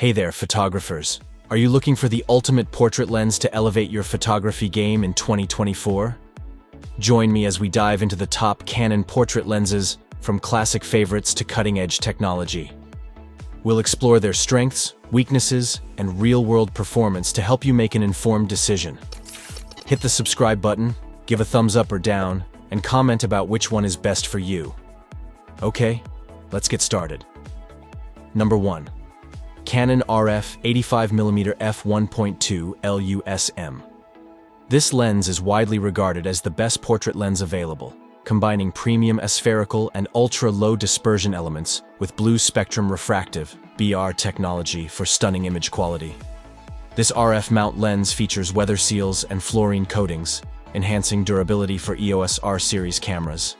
Hey there, photographers. Are you looking for the ultimate portrait lens to elevate your photography game in 2024? Join me as we dive into the top Canon portrait lenses, from classic favorites to cutting-edge technology. We'll explore their strengths, weaknesses, and real-world performance to help you make an informed decision. Hit the subscribe button, give a thumbs up or down, and comment about which one is best for you. Okay, let's get started. Number 1. Canon RF 85mm f1.2 USM. This lens is widely regarded as the best portrait lens available, combining premium aspherical and ultra-low dispersion elements with blue spectrum refractive (BR) technology for stunning image quality. This RF mount lens features weather seals and fluorine coatings, enhancing durability for EOS R series cameras.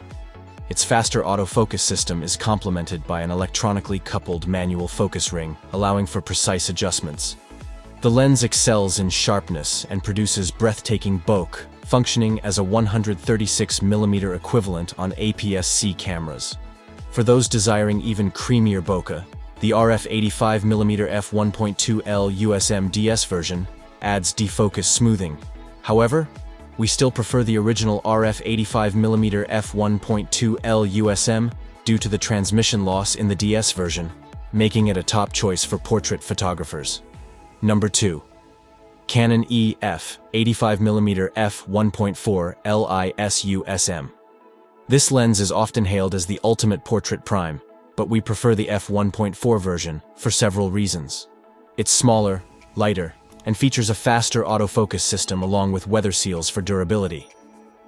Its faster autofocus system is complemented by an electronically coupled manual focus ring, allowing for precise adjustments. The lens excels in sharpness and produces breathtaking bokeh, functioning as a 136mm equivalent on APS-C cameras. For those desiring even creamier bokeh, the RF 85mm f1.2 USM DS version adds defocus smoothing. However, we still prefer the original RF 85mm f1.2 USM due to the transmission loss in the DS version, making it a top choice for portrait photographers. Number 2. Canon EF 85mm f1.4 IS USM. This lens is often hailed as the ultimate portrait prime, but we prefer the f1.4 version for several reasons. It's smaller, lighter, and features a faster autofocus system along with weather seals for durability.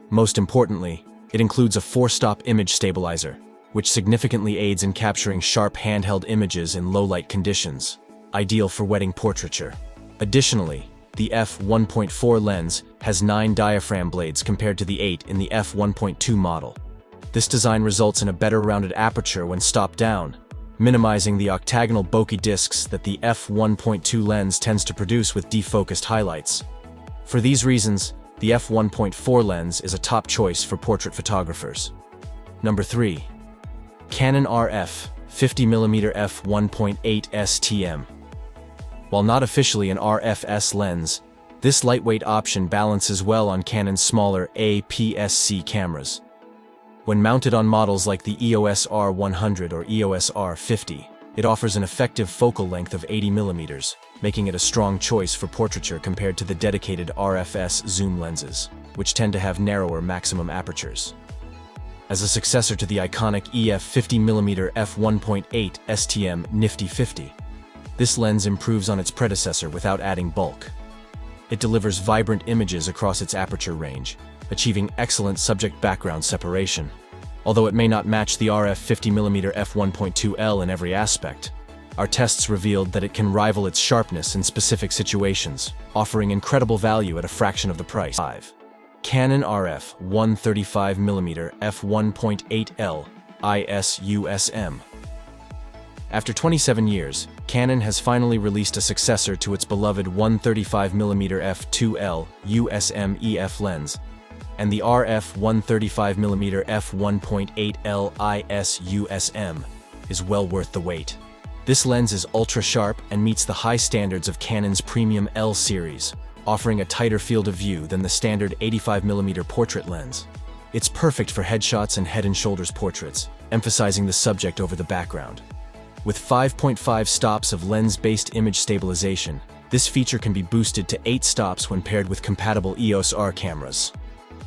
Most importantly, it includes a 4-stop image stabilizer, which significantly aids in capturing sharp handheld images in low-light conditions, ideal for wedding portraiture. Additionally, the f1.4 lens has 9 diaphragm blades compared to the 8 in the f1.2 model. This design results in a better rounded aperture when stopped down, minimizing the octagonal bokeh discs that the f1.2 lens tends to produce with defocused highlights. For these reasons, the f1.4 lens is a top choice for portrait photographers. Number 3. Canon RF 50mm f1.8 STM. While not officially an RFS lens, this lightweight option balances well on Canon's smaller APS-C cameras. When mounted on models like the EOS R100 or EOS R50, it offers an effective focal length of 80mm, making it a strong choice for portraiture compared to the dedicated RFS zoom lenses, which tend to have narrower maximum apertures. As a successor to the iconic EF 50mm f1.8 STM Nifty 50, this lens improves on its predecessor without adding bulk. It delivers vibrant images across its aperture range, achieving excellent subject-background separation. Although it may not match the RF 50mm f1.2L in every aspect, our tests revealed that it can rival its sharpness in specific situations, offering incredible value at a fraction of the price. 5. Canon RF 135mm f1.8L IS USM. After 27 years, Canon has finally released a successor to its beloved 135mm f2L USM EF lens, and the RF 135mm f1.8L IS USM is well worth the wait. This lens is ultra-sharp and meets the high standards of Canon's premium L series, offering a tighter field of view than the standard 85mm portrait lens. It's perfect for headshots and head and shoulders portraits, emphasizing the subject over the background. With 5.5 stops of lens-based image stabilization, this feature can be boosted to 8 stops when paired with compatible EOS R cameras.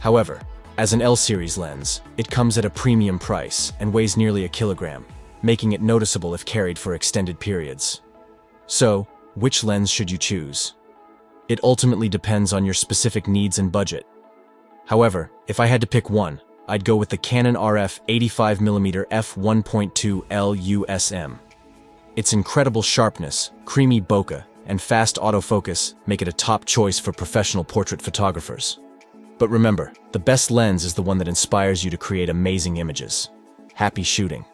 However, as an L-series lens, it comes at a premium price and weighs nearly a kilogram, making it noticeable if carried for extended periods. So, which lens should you choose? It ultimately depends on your specific needs and budget. However, if I had to pick one, I'd go with the Canon RF 85mm f1.2 USM. Its incredible sharpness, creamy bokeh, and fast autofocus make it a top choice for professional portrait photographers. But remember, the best lens is the one that inspires you to create amazing images. Happy shooting!